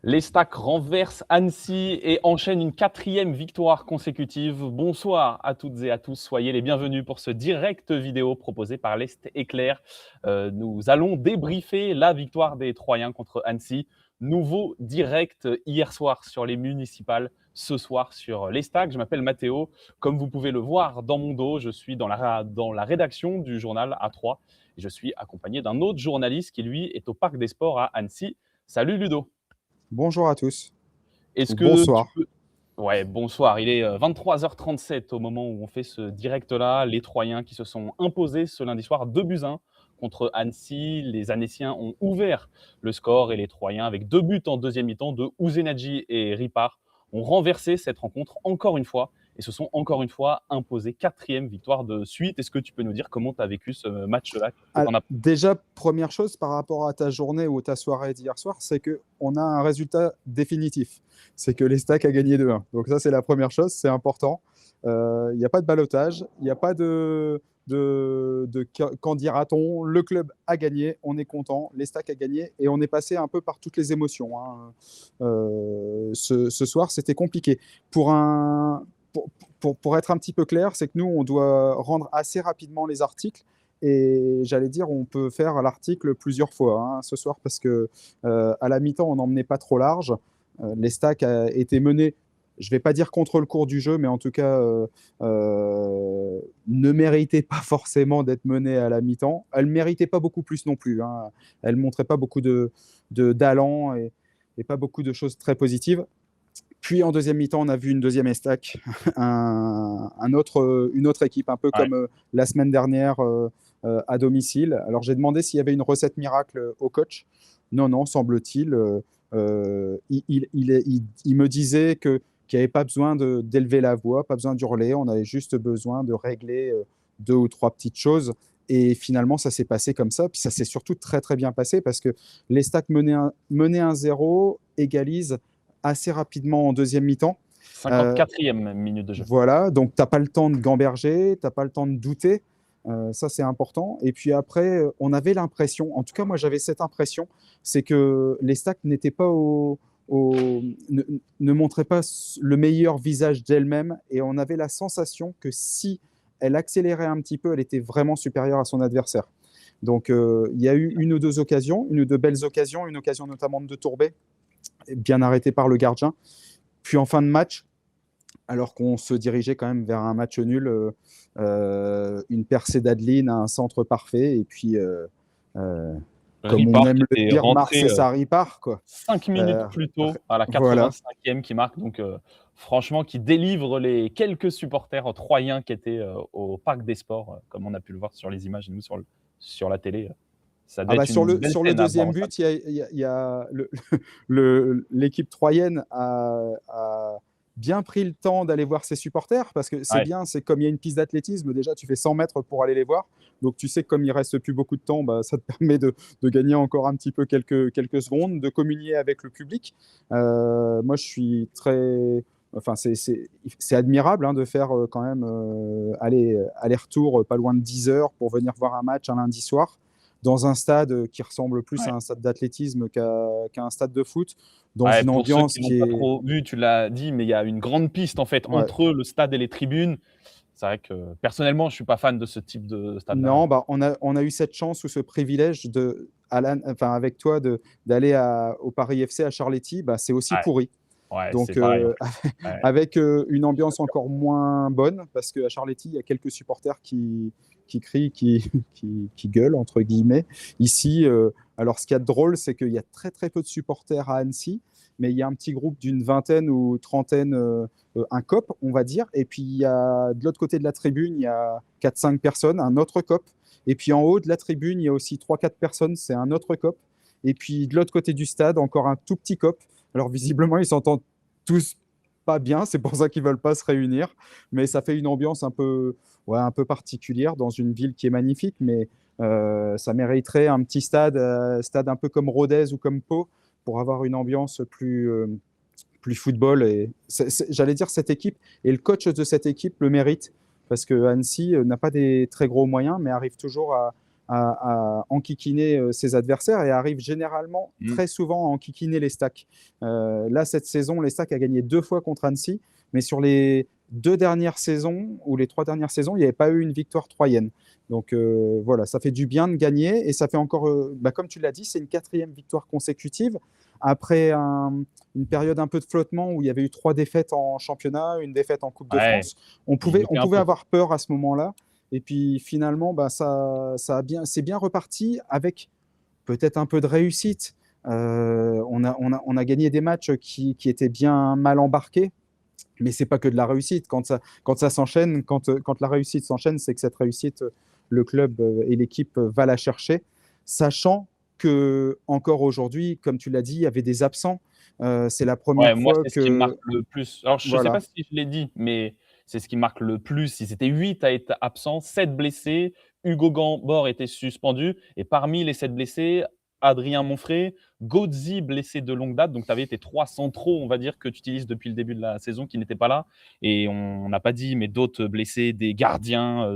L'Estac renverse Annecy et enchaîne une 4e victoire consécutive. Bonsoir à toutes et à tous, soyez les bienvenus pour ce direct vidéo proposé par l'Est Éclair. Nous allons débriefer la victoire des Troyens contre Annecy. Nouveau direct hier soir sur les municipales, ce soir sur l'Estac. Je m'appelle Mathéo. Comme vous pouvez le voir dans mon dos, je suis dans la rédaction du journal A3 et je suis accompagné d'un autre journaliste qui, lui, est au Parc des Sports à Annecy. Salut Ludo. Bonjour à tous. Est-ce que tu Bonsoir. peux Ouais, bonsoir. Il est 23h37 au moment où on fait ce direct-là. Les Troyens qui se sont imposés ce lundi soir 2-1 contre Annecy. Les Annéciens ont ouvert le score et les Troyens, avec 2 buts en deuxième mi-temps de Ouzenadji et Ripard, ont renversé cette rencontre encore une fois et se sont encore une fois imposés. 4e victoire de suite. Est-ce que tu peux nous dire comment tu as vécu ce match-là? Déjà, première chose par rapport à ta journée ou ta soirée d'hier soir, c'est qu'on a un résultat définitif. C'est que l'Estac a gagné 2-1. Donc ça, c'est la première chose, c'est important. Il n'y a pas de ballottage, il n'y a pas de qu'en dira-t-on. Le club a gagné, on est content, l'Estac a gagné et on est passé un peu par toutes les émotions. Ce soir, c'était compliqué. Pour être un petit peu clair, c'est que nous, on doit rendre assez rapidement les articles. Et j'allais dire, on peut faire l'article plusieurs fois ce soir parce que à la mi-temps, on n'emmenait pas trop large. L'Estac a été mené, je ne vais pas dire contre le cours du jeu, mais en tout cas, ne méritait pas forcément d'être menée à la mi-temps. Elle ne méritait pas beaucoup plus non plus. Elle ne montrait pas beaucoup d'allant et pas beaucoup de choses très positives. Puis en deuxième mi-temps, on a vu une deuxième Estac, une autre équipe, un peu comme la semaine dernière à domicile. Alors j'ai demandé s'il y avait une recette miracle au coach. Non, semble-t-il. Il me disait qu'il n'y avait pas besoin d'élever la voix, pas besoin d'hurler. On avait juste besoin de régler 2 ou 3 petites choses. Et finalement, ça s'est passé comme ça. Puis ça s'est surtout très, très bien passé parce que l'Estac menait 1-0, égalise assez rapidement en deuxième mi-temps. 54e minute de jeu. Voilà, donc tu n'as pas le temps de gamberger, tu n'as pas le temps de douter. Ça, c'est important. Et puis après, on avait l'impression, en tout cas, moi, j'avais cette impression, c'est que l'Estac n'était pas ne montrait pas le meilleur visage d'elle-même. Et on avait la sensation que si elle accélérait un petit peu, elle était vraiment supérieure à son adversaire. Donc, il y a eu une ou deux occasions, une ou deux belles occasions, une occasion notamment de Tourbet, bien arrêté par le gardien. Puis en fin de match, alors qu'on se dirigeait quand même vers un match nul, une percée d'Adeline, un centre parfait, et puis, comme Ripard on aime le dire, Mars et ça Ripard. 5 minutes plus tôt, à la 85e, voilà. qui marque. Donc, franchement, qui délivre les quelques supporters troyens qui étaient au Parc des Sports, comme on a pu le voir sur les images et nous sur la télé. Ça doit être sur une le belle scène à voir deuxième en but, il y a l'équipe troyenne a bien pris le temps d'aller voir ses supporters parce que c'est bien, c'est comme il y a une piste d'athlétisme, déjà tu fais 100 mètres pour aller les voir, donc tu sais que comme il reste plus beaucoup de temps, ça te permet de gagner encore un petit peu quelques secondes, de communier avec le public. Moi je suis très... Enfin, c'est admirable de faire quand même aller-retour pas loin de 10 heures pour venir voir un match un lundi soir dans un stade qui ressemble plus à un stade d'athlétisme qu'à un stade de foot, dans une ambiance qui n'ont pas trop vu, tu l'as dit, mais il y a une grande piste en fait entre le stade et les tribunes. C'est vrai que personnellement, je ne suis pas fan de ce type de stade-là. Non, on a eu cette chance ou ce privilège avec toi d'aller au Paris FC à Charletti. C'est aussi pourri. Donc, avec une ambiance encore moins bonne, parce qu'à Charletti, il y a quelques supporters qui crient, qui gueulent, entre guillemets. Ici, alors ce qu'il y a de drôle, c'est qu'il y a très très peu de supporters à Annecy, mais il y a un petit groupe d'une vingtaine ou trentaine, un COP, on va dire. Et puis, il y a, de l'autre côté de la tribune, il y a 4-5 personnes, un autre COP. Et puis, en haut de la tribune, il y a aussi 3-4 personnes, c'est un autre COP. Et puis, de l'autre côté du stade, encore un tout petit COP. Alors, visiblement, ils s'entendent tous pas bien, c'est pour ça qu'ils ne veulent pas se réunir. Mais ça fait une ambiance un peu particulière dans une ville qui est magnifique. Mais ça mériterait un petit stade un peu comme Rodez ou comme Pau, pour avoir une ambiance plus football. Et j'allais dire cette équipe, et le coach de cette équipe le mérite, parce que Annecy n'a pas des très gros moyens, mais arrive toujours à enquiquiner ses adversaires et arrive généralement très souvent à enquiquiner les Stacks. Là, cette saison, les Stacks a gagné 2 fois contre Annecy, mais sur les 2 dernières saisons ou les 3 dernières saisons, il n'y avait pas eu une victoire troyenne. Donc voilà, ça fait du bien de gagner et ça fait encore, comme tu l'as dit, c'est une 4e victoire consécutive après une période un peu de flottement où il y avait eu 3 défaites en championnat, une défaite en Coupe de France. On pouvait avoir peur à ce moment-là. Et puis finalement, c'est bien reparti avec peut-être un peu de réussite. On a gagné des matchs qui étaient bien mal embarqués. Mais c'est pas que de la réussite. Quand ça s'enchaîne, quand la réussite s'enchaîne, c'est que cette réussite, le club et l'équipe va la chercher, sachant que encore aujourd'hui, comme tu l'as dit, il y avait des absents. C'est la première moi, fois c'est ce qui me que marque le plus. Alors, je ne sais pas si je l'ai dit, mais c'est ce qui marque le plus. Ils étaient 8 à être absents, 7 blessés. Hugo Gambord était suspendu. Et parmi les 7 blessés, Adrien Monfray, Godzi blessé de longue date. Donc, tu avais tes 3 centraux, on va dire, que tu utilises depuis le début de la saison qui n'étaient pas là. Et on n'a pas dit, mais d'autres blessés, des gardiens,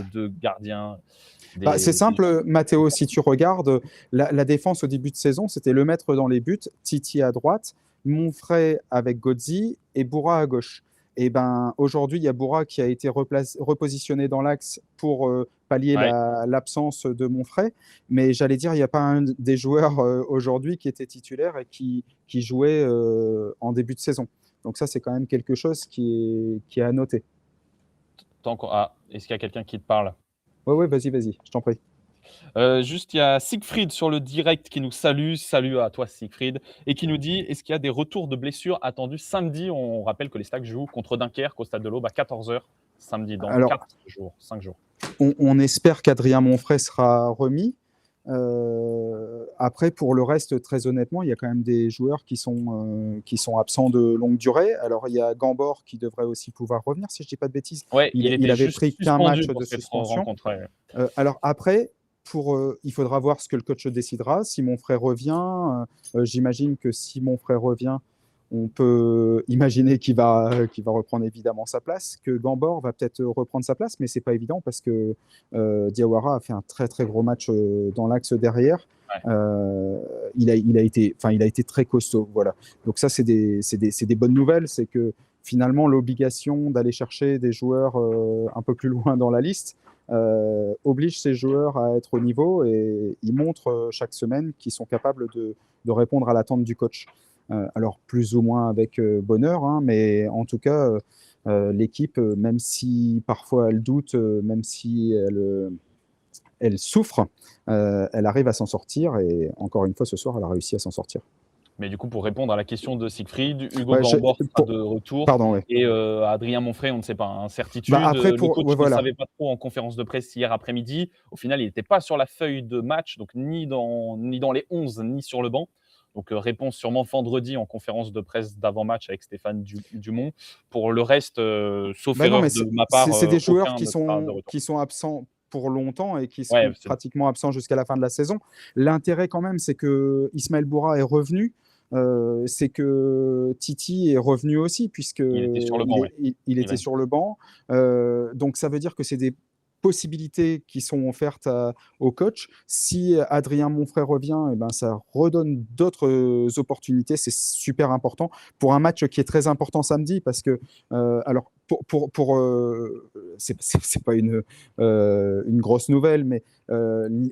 c'est simple, Mathéo, si tu regardes, la défense au début de saison, c'était le maître dans les buts, Titi à droite, Monfray avec Godzi et Boura à gauche. Et aujourd'hui, il y a Boura qui a été repositionné dans l'axe pour pallier l'absence de Monfray. Mais j'allais dire, il n'y a pas un des joueurs aujourd'hui qui était titulaire et qui jouait en début de saison. Donc ça, c'est quand même quelque chose qui est à noter. Est-ce qu'il y a quelqu'un qui te parle? Ouais, vas-y, je t'en prie. Juste, il y a Siegfried sur le direct qui nous salue. Salut à toi, Siegfried. Et qui nous dit, est-ce qu'il y a des retours de blessures attendus samedi? On rappelle que les Stacks jouent contre Dunkerque au Stade de l'Aube à 14h samedi, dans 5 jours. On espère qu'Adrien Monfray sera remis. Après, pour le reste, très honnêtement, il y a quand même des joueurs qui sont absents de longue durée. Alors, il y a Gambord qui devrait aussi pouvoir revenir, si je ne dis pas de bêtises. Ouais, il avait pris qu'un match de suspension. Alors après, il faudra voir ce que le coach décidera. Si Monfray revient, j'imagine que si Monfray revient, on peut imaginer qu'il va reprendre évidemment sa place, que Gambord va peut-être reprendre sa place, mais c'est pas évident parce que Diawara a fait un très très gros match dans l'axe derrière. Il a été très costaud, voilà. Donc ça, c'est des bonnes nouvelles, c'est que finalement l'obligation d'aller chercher des joueurs un peu plus loin dans la liste oblige ces joueurs à être au niveau et ils montrent chaque semaine qu'ils sont capables de répondre à l'attente du coach. Alors plus ou moins avec bonheur, hein, mais en tout cas, l'équipe, même si parfois elle doute, même si elle souffre, elle arrive à s'en sortir et encore une fois ce soir, elle a réussi à s'en sortir. Mais du coup, pour répondre à la question de Siegfried, Hugo Gambord sera de retour. Et Adrien Monfray, on ne sait pas, incertitude. Le coach ne savait pas trop en conférence de presse hier après-midi. Au final, il n'était pas sur la feuille de match, donc ni dans les 11, ni sur le banc. Donc, réponse sûrement vendredi en conférence de presse d'avant-match avec Stéphane Dumont. Pour le reste, sauf erreur de ma part, c'est des joueurs qui sont absents pour longtemps et qui sont pratiquement absents jusqu'à la fin de la saison. L'intérêt quand même, c'est que Ismaël Boura est revenu. C'est que Titi est revenu aussi, puisqu'il était sur le banc. Il était sur le banc. Donc, ça veut dire que c'est des possibilités qui sont offertes au coach. Si Adrien Monfray revient, ça redonne d'autres opportunités. C'est super important pour un match qui est très important samedi parce que, alors, c'est pas une grosse nouvelle, mais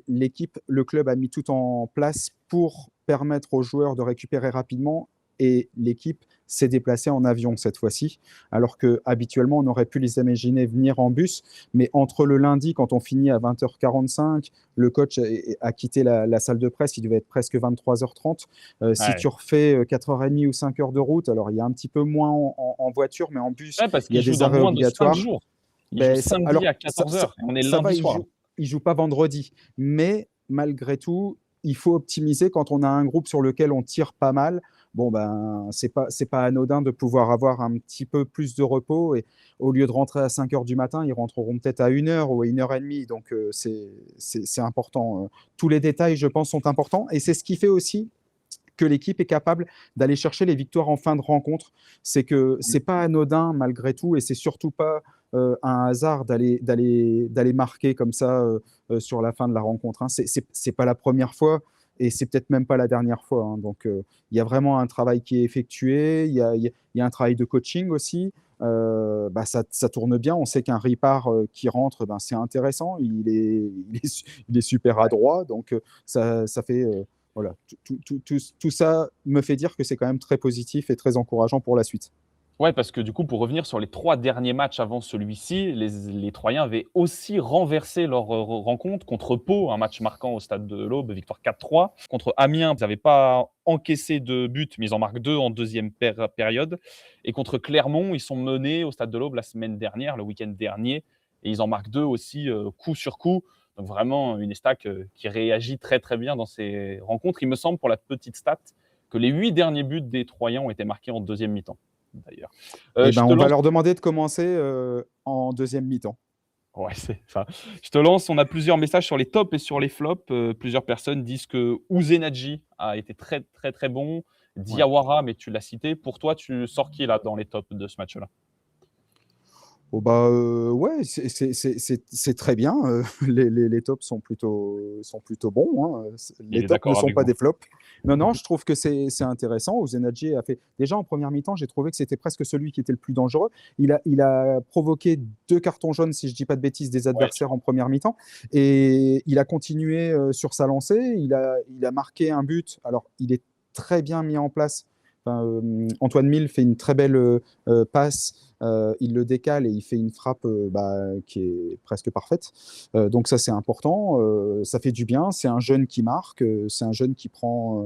l'équipe, le club a mis tout en place pour permettre aux joueurs de récupérer rapidement et l'équipe s'est déplacée en avion cette fois-ci, alors qu'habituellement, on aurait pu les imaginer venir en bus, mais entre le lundi, quand on finit à 20h45, le coach a quitté la salle de presse, il devait être presque 23h30. Si tu refais 4h30 ou 5 heures de route, alors il y a un petit peu moins en voiture, mais en bus, il y a des arrêts obligatoires. Il joue samedi à 14h, on est lundi soir. Il ne joue pas vendredi, mais malgré tout, il faut optimiser quand on a un groupe sur lequel on tire pas mal. C'est pas anodin de pouvoir avoir un petit peu plus de repos et au lieu de rentrer à 5h du matin, ils rentreront peut-être à 1h ou à 1h30. Donc, c'est important. Tous les détails, je pense, sont importants et c'est ce qui fait aussi que l'équipe est capable d'aller chercher les victoires en fin de rencontre. C'est que c'est pas anodin malgré tout et c'est surtout pas un hasard d'aller marquer comme ça sur la fin de la rencontre. Hein. C'est pas la première fois et c'est peut-être même pas la dernière fois. Hein. Donc, il y a vraiment un travail qui est effectué. Il y a un travail de coaching aussi. Ça tourne bien. On sait qu'un Ripard qui rentre, c'est intéressant. Il est super adroit. Donc, ça fait. Voilà. Tout ça me fait dire que c'est quand même très positif et très encourageant pour la suite. Ouais, parce que du coup, pour revenir sur les 3 derniers matchs avant celui-ci, les Troyens avaient aussi renversé leur rencontre contre Pau, un match marquant au stade de l'Aube, victoire 4-3. Contre Amiens, ils n'avaient pas encaissé de but, mais ils en marquent 2 en deuxième période. Et contre Clermont, ils sont menés au stade de l'Aube la semaine dernière, le week-end dernier, et ils en marquent 2 aussi, coup sur coup. Donc vraiment une Estac qui réagit très très bien dans ces rencontres. Il me semble, pour la petite stat, que les 8 derniers buts des Troyens ont été marqués en deuxième mi-temps. D'ailleurs. On va leur demander de commencer en deuxième mi-temps. Ouais, c'est ça. Je te lance, on a plusieurs messages sur les tops et sur les flops. Plusieurs personnes disent que Uzenadji a été très, très, très bon. Diawara, ouais. Mais tu l'as cité. Pour toi, tu sors qui là dans les tops de ce match-là? Oh ouais, c'est très bien. Les tops sont plutôt bons. Hein. Les tops ne sont pas des flops. Non, je trouve que c'est intéressant. Uzenadji a fait. Déjà en première mi-temps, j'ai trouvé que c'était presque celui qui était le plus dangereux. Il a provoqué 2 cartons jaunes, si je ne dis pas de bêtises, des adversaires en première mi-temps. Et il a continué sur sa lancée. Il a marqué un but. Alors, il est très bien mis en place. Enfin, Antoine Mille fait une très belle passe. Il le décale et il fait une frappe qui est presque parfaite. Donc ça, c'est important. Ça fait du bien. C'est un jeune qui marque. C'est un jeune qui prend...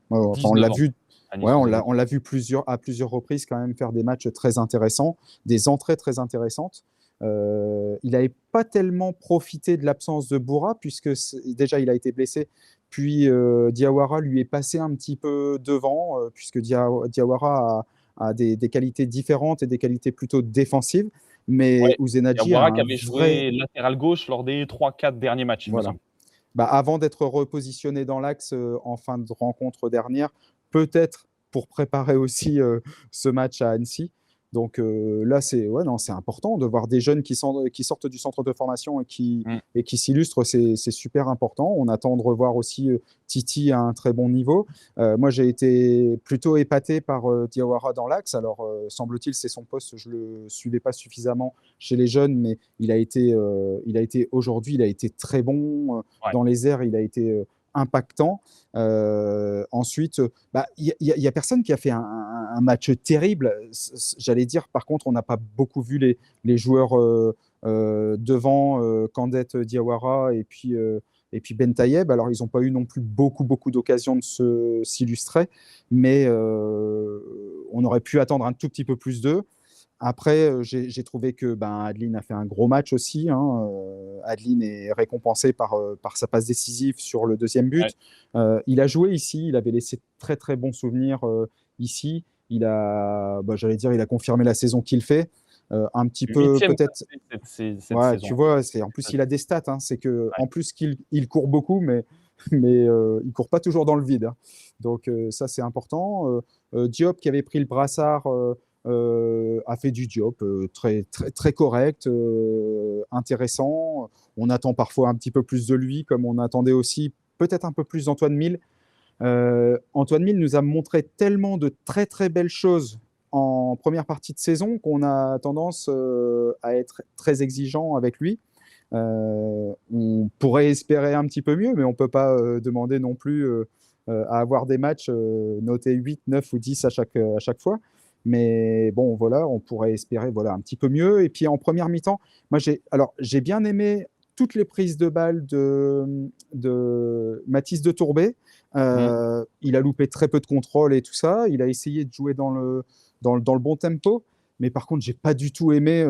on l'a vu, on l'a vu à plusieurs reprises quand même faire des matchs très intéressants, des entrées très intéressantes. Il n'avait pas tellement profité de l'absence de Boura, puisque déjà, il a été blessé. Puis Diawara lui est passé un petit peu devant, puisque Diawara a des qualités différentes et des qualités plutôt défensives. Mais Uzenadji a qui avait joué latéral gauche lors des 3-4 derniers matchs, il me semble. Avant d'être repositionné dans l'axe en fin de rencontre dernière, peut-être pour préparer aussi ce match à Annecy. Donc là, c'est important de voir des jeunes qui sortent du centre de formation et qui s'illustrent. C'est super important. On attend de revoir aussi Titi à un très bon niveau. Moi, j'ai été plutôt épaté par Diawara dans l'axe. Alors, semble-t-il, c'est son poste. Je ne le suivais pas suffisamment chez les jeunes, mais aujourd'hui, il a été très bon. Dans les airs, il a été impactant. Ensuite, il y a personne qui a fait un match terrible. J'allais dire, par contre, on n'a pas beaucoup vu les joueurs devant, Kandet, Diawara et puis Ben Tayeb. Alors, ils n'ont pas eu non plus beaucoup d'occasions de s'illustrer, mais on aurait pu attendre un tout petit peu plus d'eux. Après, j'ai trouvé que Adeline a fait un gros match aussi. Hein. Adeline est récompensé par sa passe décisive sur le deuxième but. Ouais. Il a joué ici, il avait laissé très très bons souvenirs ici. Il a confirmé la saison qu'il fait. Un petit peu peut-être. Cette saison. Tu vois, en plus il a des stats. Hein. C'est que en plus qu'il court beaucoup, mais il court pas toujours dans le vide. Hein. Donc ça c'est important. Diop qui avait pris le brassard. A fait du job très, très, très correct, intéressant. On attend parfois un petit peu plus de lui, comme on attendait aussi peut-être un peu plus d'Antoine Mille. Antoine Mille nous a montré tellement de très, très belles choses en première partie de saison qu'on a tendance à être très exigeant avec lui. On pourrait espérer un petit peu mieux, mais on ne peut pas demander non plus à avoir des matchs notés 8, 9 ou 10 à chaque fois. Mais bon, voilà, on pourrait espérer un petit peu mieux. Et puis en première mi-temps, moi j'ai bien aimé toutes les prises de balles de Mathis de Tourbet. Il a loupé très peu de contrôle et tout ça. Il a essayé de jouer dans le bon tempo. Mais par contre, j'ai pas du tout aimé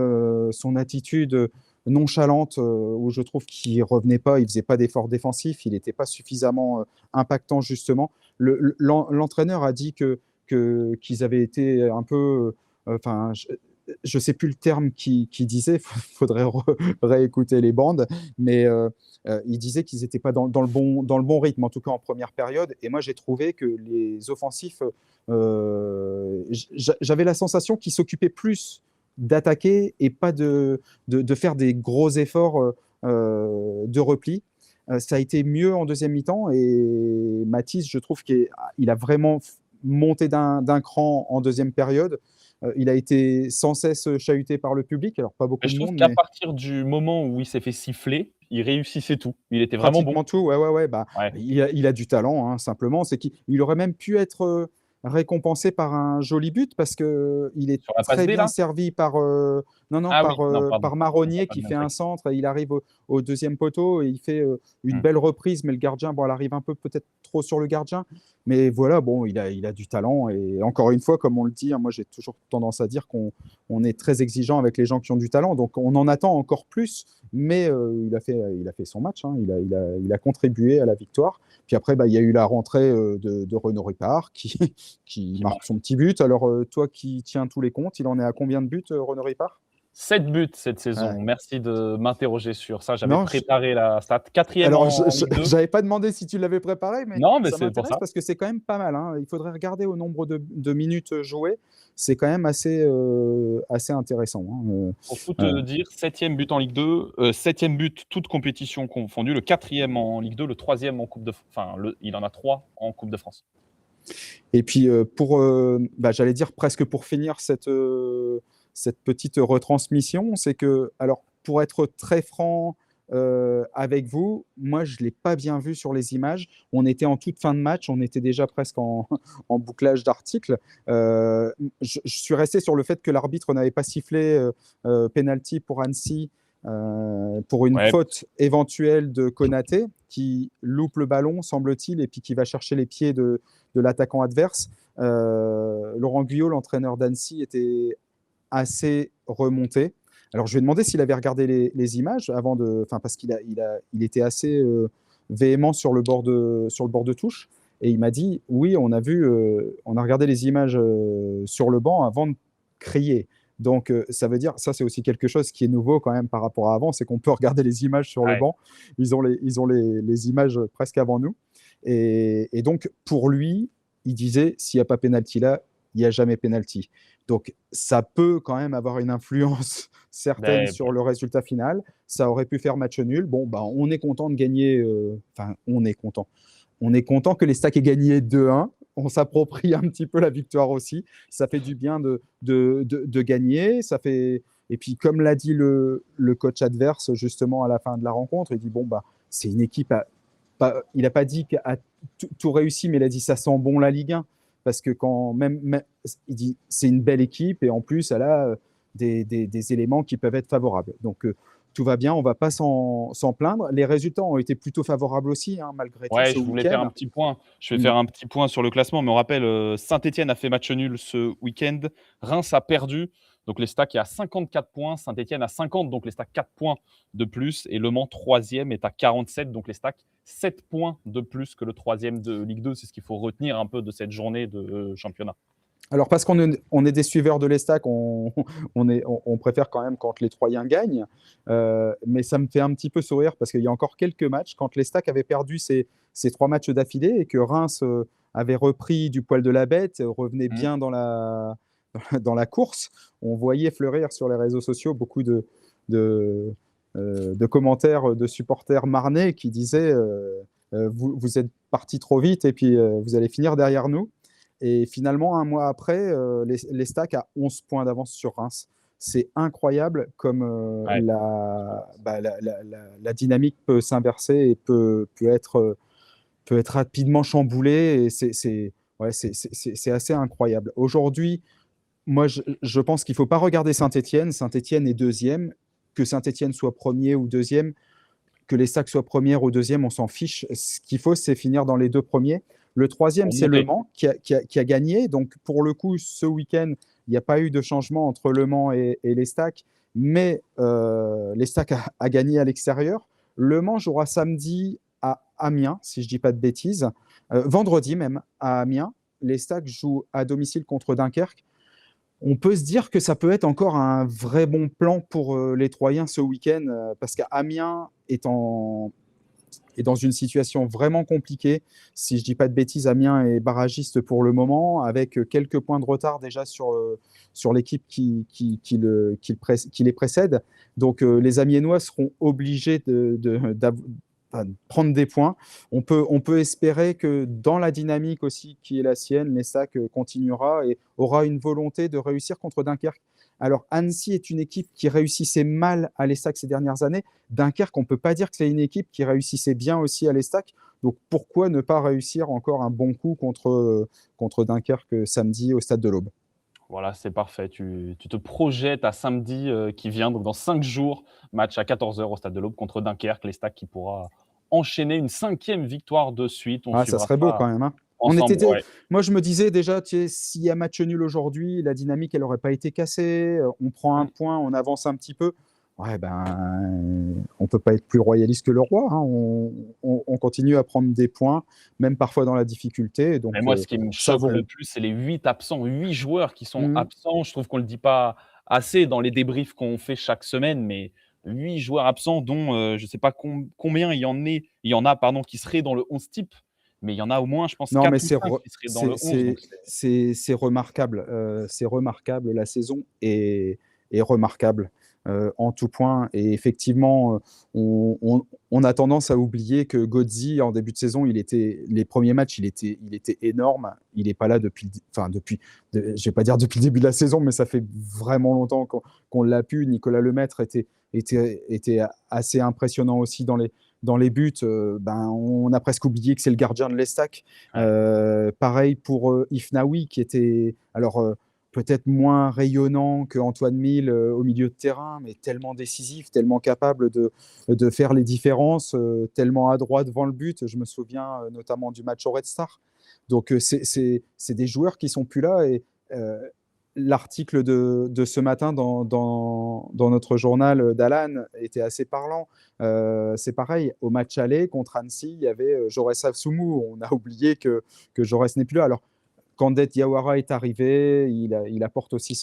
son attitude nonchalante où je trouve qu'il revenait pas, il faisait pas d'efforts défensifs, il n'était pas suffisamment impactant justement. L'entraîneur a dit qu'ils avaient été un peu, je ne sais plus le terme qu'il disait, il faudrait réécouter les bandes, mais il disait qu'ils n'étaient pas dans le bon rythme, en tout cas en première période. Et moi, j'ai trouvé que les offensifs, j'avais la sensation qu'ils s'occupaient plus d'attaquer et pas de faire des gros efforts de repli. Ça a été mieux en deuxième mi-temps et Mathys, je trouve qu'il a vraiment monté d'un cran en deuxième période. Il a été sans cesse chahuté par le public, alors pas beaucoup Je de trouve monde, qu'à mais partir du moment où il s'est fait siffler, il réussissait tout. Il était vraiment bon. pratiquement tout. Ouais. Bah, Ouais. il a du talent, hein, simplement. C'est qu'il aurait même pu être récompensé par un joli but parce qu'il est Sur la passe très D bien là? servi par, Ah oui, non pardon, par autant pour moi, Marronnier pas qui le fait même un truc. centre et il arrive au deuxième poteau et il fait une Mmh. belle reprise, mais le gardien, bon, elle arrive un peu peut-être trop sur le gardien. Mais voilà, bon, il a du talent et encore une fois, comme on le dit, hein, moi j'ai toujours tendance à dire qu'on est très exigeant avec les gens qui ont du talent, donc on en attend encore plus, mais il a fait son match, hein, il a contribué à la victoire. Puis après, bah, il y a eu la rentrée de Renaud Ripard qui marque son petit but. Alors, toi qui tiens tous les comptes, il en est à combien de buts, Renaud Ripard? 7 buts cette Ouais. saison. Merci de m'interroger sur ça. J'avais Non, préparé la stat. 4e alors, en Ligue 2. j'avais pas demandé si tu l'avais préparé, mais Non, mais ça c'est pour m'intéresse ça. parce que c'est quand même pas mal, hein. Il faudrait regarder au nombre de minutes jouées. C'est quand même assez intéressant, hein. Pour tout te dire, 7e but en Ligue 2, 7e but toutes compétitions confondues, le 4e en Ligue 2, le 3e en Coupe de enfin il en a 3 en Coupe de France. Et puis, bah, j'allais dire presque pour finir cette petite retransmission, c'est que, alors, pour être très franc avec vous, moi, je ne l'ai pas bien vu sur les images. On était en toute fin de match, on était déjà presque en, en bouclage d'articles. Je suis resté sur le fait que l'arbitre n'avait pas sifflé penalty pour Annecy pour une Ouais, faute éventuelle de Konaté qui loupe le ballon, semble-t-il, et puis qui va chercher les pieds de l'attaquant adverse. Laurent Guyot, l'entraîneur d'Annecy, était assez remonté. Alors, je lui ai demandé s'il avait regardé les images avant de. Enfin, parce il était assez véhément sur le bord de touche. Et il m'a dit oui, on a regardé les images sur le banc avant de crier. Donc, ça veut dire, ça, c'est aussi quelque chose qui est nouveau quand même par rapport à avant, c'est qu'on peut regarder les images sur le ouais. banc. Ils ont les images presque avant nous. Et donc, pour lui, il disait s'il n'y a pas pénalty là, il n'y a jamais pénalty. Donc, ça peut quand même avoir une influence certaine Beh, sur le résultat final. Ça aurait pu faire match nul. Bon, bah, on est content de gagner. Enfin, on est content. On est content que les Stacks aient gagné 2-1. On s'approprie un petit peu la victoire aussi. Ça fait du bien de gagner. Ça fait... Et puis, comme l'a dit le coach adverse, justement, à la fin de la rencontre, il dit bon, bah, c'est une équipe. Il n'a pas dit qu'à tout réussi, mais il a dit ça sent bon la Ligue 1. Parce que quand même il dit c'est une belle équipe et en plus, elle a des éléments qui peuvent être favorables. Donc, tout va bien, on ne va pas s'en plaindre. Les résultats ont été plutôt favorables aussi, hein, malgré tout, ouais, ce je voulais faire un week-end. petit point. Je vais Mm. faire un petit point sur le classement, mais on rappelle, Saint-Étienne a fait match nul ce week-end. Reims a perdu, donc les Stacks est à 54 points. Saint-Étienne à 50, donc les Stacks 4 points de plus. Et Le Mans, 3e, est à 47, donc les Stacks 7 points de plus que le 3e de Ligue 2. C'est ce qu'il faut retenir un peu de cette journée de championnat. Alors, parce qu'on est des suiveurs de l'Estac, on préfère quand même quand les Troyens gagnent. Mais ça me fait un petit peu sourire parce qu'il y a encore quelques matchs, quand l'Estac avait perdu ses 3 matchs d'affilée et que Reims avait repris du poil de la bête, revenait Mmh. bien dans la course, on voyait fleurir sur les réseaux sociaux beaucoup de commentaires de supporters marnais qui disaient vous êtes partis trop vite et puis vous allez finir derrière nous. Et finalement, un mois après, les Stacks a 11 points d'avance sur Reims. C'est incroyable comme Ouais. la dynamique peut s'inverser et peut être rapidement chamboulée. Et c'est assez incroyable. Aujourd'hui, moi, je pense qu'il ne faut pas regarder Saint-Étienne. Saint-Étienne est deuxième. Que Saint-Étienne soit premier ou deuxième, que les Stacks soient première ou deuxième, on s'en fiche. Ce qu'il faut, c'est finir dans les 2 premiers. Le troisième, Pour c'est Le monter. Mans qui a gagné. Donc, pour le coup, ce week-end, il n'y a pas eu de changement entre Le Mans et les Stacks, mais les Stacks a gagné à l'extérieur. Le Mans jouera samedi à Amiens, si je ne dis pas de bêtises. Vendredi même, à Amiens. Les Stacks jouent à domicile contre Dunkerque. On peut se dire que ça peut être encore un vrai bon plan pour les Troyens ce week-end, parce qu'Amiens est en est dans une situation vraiment compliquée. Si je ne dis pas de bêtises, Amiens est barragiste pour le moment, avec quelques points de retard déjà sur l'équipe qui les précède. Donc les Amiénois seront obligés de prendre des points. On peut espérer que dans la dynamique aussi qui est la sienne, l'Estac continuera et aura une volonté de réussir contre Dunkerque. Alors, Annecy est une équipe qui réussissait mal à l'Estac ces dernières années. Dunkerque, on ne peut pas dire que c'est une équipe qui réussissait bien aussi à l'Estac. Donc, pourquoi ne pas réussir encore un bon coup contre Dunkerque samedi au Stade de l'Aube? Voilà, c'est parfait. Tu te projettes à samedi qui vient, donc dans 5 jours, match à 14h au Stade de l'Aube contre Dunkerque, l'Estac qui pourra enchaîner une 5e victoire de suite. On Ça suivra serait beau ça quand même. Hein. ensemble. Ouais. Moi, je me disais déjà, s'il y a match nul aujourd'hui, la dynamique, elle n'aurait pas été cassée. On prend un point, on avance un petit peu. Ouais, on ne peut pas être plus royaliste que le roi. Hein. On continue à prendre des points, même parfois dans la difficulté. Donc, Mais moi, ce qui me chauffe le plus, c'est les 8 absents, 8 joueurs qui sont absents. Je trouve qu'on ne le dit pas assez dans les débriefs qu'on fait chaque semaine, mais 8 joueurs absents, dont je ne sais pas combien il y en a pardon, qui seraient dans le 11 type, mais il y en a au moins, je pense, non, 4 mais ou 5 qui seraient dans le 11. c'est remarquable. C'est remarquable. La saison est remarquable. En tout point. Et effectivement, on a tendance à oublier que Godzi, en début de saison, les premiers matchs, il était énorme. Il n'est pas là depuis, je ne vais pas dire depuis le début de la saison, mais ça fait vraiment longtemps qu'on l'a pu. Nicolas Lemaître était assez impressionnant aussi dans les buts. On a presque oublié que c'est le gardien de l'Estac. Pareil pour Ifnaoui, qui était... Alors, peut-être moins rayonnant que Antoine Mille au milieu de terrain, mais tellement décisif, tellement capable de faire les différences, tellement adroit devant le but. Je me souviens notamment du match au Red Star. Donc, c'est des joueurs qui ne sont plus là. Et l'article de ce matin dans notre journal d'Alan était assez parlant. C'est pareil, au match aller contre Annecy, il y avait Jaurès Afsoumou. On a oublié que Jaurès n'est plus là. Alors, Kandet Diawara est arrivé, il apporte aussi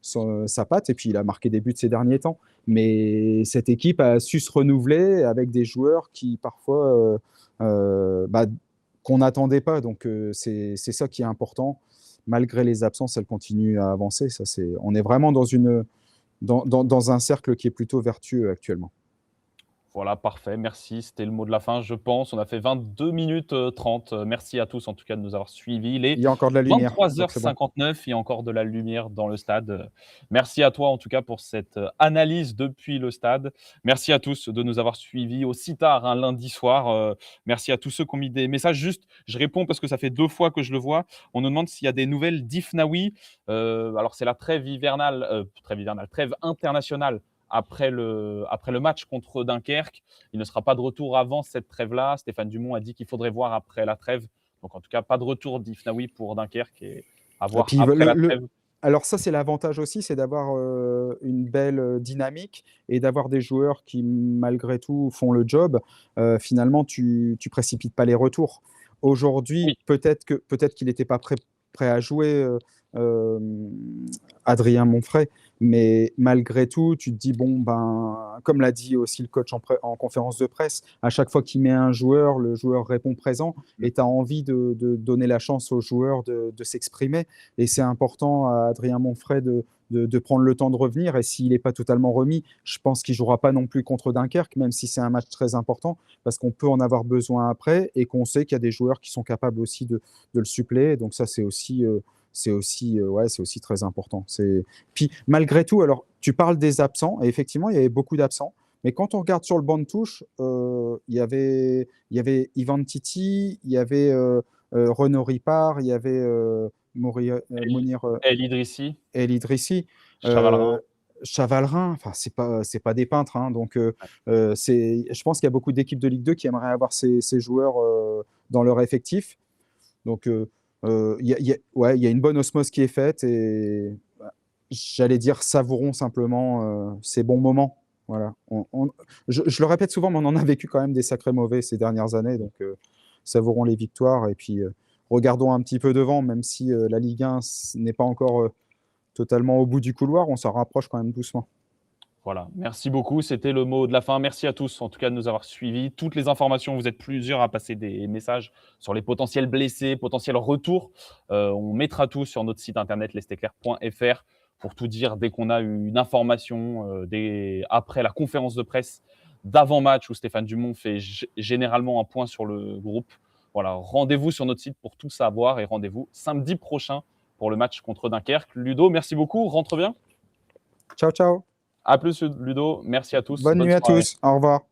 sa patte et puis il a marqué des buts ces derniers temps. Mais cette équipe a su se renouveler avec des joueurs qui parfois qu'on n'attendait pas. Donc c'est ça qui est important. Malgré les absences, elle continue à avancer. On est vraiment dans un cercle qui est plutôt vertueux actuellement. Voilà, parfait, merci. C'était le mot de la fin, je pense. On a fait 22 minutes 30. Merci à tous, en tout cas, de nous avoir suivis. Il y a encore de la lumière. 23h59, bon. Il y a encore de la lumière dans le stade. Merci à toi, en tout cas, pour cette analyse depuis le stade. Merci à tous de nous avoir suivis aussi tard, un lundi soir. Merci à tous ceux qui ont mis des messages. Juste, je réponds parce que ça fait 2 fois que je le vois. On nous demande s'il y a des nouvelles d'Ifnaoui. Alors, c'est la trêve hivernale, trêve internationale. Après le match contre Dunkerque. Il ne sera pas de retour avant cette trêve-là. Stéphane Dumont a dit qu'il faudrait voir après la trêve. Donc, en tout cas, pas de retour d'Ifnaoui pour Dunkerque et à voir après la trêve. Alors ça, c'est l'avantage aussi, c'est d'avoir une belle dynamique et d'avoir des joueurs qui, malgré tout, font le job. Finalement, tu précipites pas les retours. Aujourd'hui, peut-être qu'il n'était pas prêt à jouer, Adrien Monfray, mais malgré tout, tu te dis, comme l'a dit aussi le coach en conférence de presse, à chaque fois qu'il met un joueur, le joueur répond présent et tu as envie de donner la chance au joueur de s'exprimer. Et c'est important à Adrien Monfray de prendre le temps de revenir. Et s'il n'est pas totalement remis, je pense qu'il ne jouera pas non plus contre Dunkerque, même si c'est un match très important, parce qu'on peut en avoir besoin après et qu'on sait qu'il y a des joueurs qui sont capables aussi de le suppléer. Donc ça, c'est aussi très important. Puis malgré tout, alors tu parles des absents, et effectivement, il y avait beaucoup d'absents, mais quand on regarde sur le banc de touche, il y avait Ivan Titi, il y avait Renaud Ripard, il y avait Monir El Idrissi. Chavalerin, enfin c'est pas des peintres, hein, donc je pense qu'il y a beaucoup d'équipes de Ligue 2 qui aimeraient avoir ces joueurs dans leur effectif. Donc il y a une bonne osmose qui est faite et j'allais dire savourons simplement ces bons moments. Voilà. Je le répète souvent, mais on en a vécu quand même des sacrés mauvais ces dernières années, donc savourons les victoires et puis regardons un petit peu devant, même si la Ligue 1 n'est pas encore totalement au bout du couloir, on s'en rapproche quand même doucement. Voilà, merci beaucoup. C'était le mot de la fin. Merci à tous, en tout cas, de nous avoir suivis. Toutes les informations, vous êtes plusieurs à passer des messages sur les potentiels blessés, potentiels retours. On mettra tout sur notre site internet lestéclair.fr pour tout dire dès qu'on a une information, après la conférence de presse d'avant-match où Stéphane Dumont fait généralement un point sur le groupe. Voilà, rendez-vous sur notre site pour tout savoir et rendez-vous samedi prochain pour le match contre Dunkerque. Ludo, merci beaucoup. Rentre bien. Ciao, ciao. À plus, Ludo. Merci à tous. Bonne nuit à tous. Au revoir.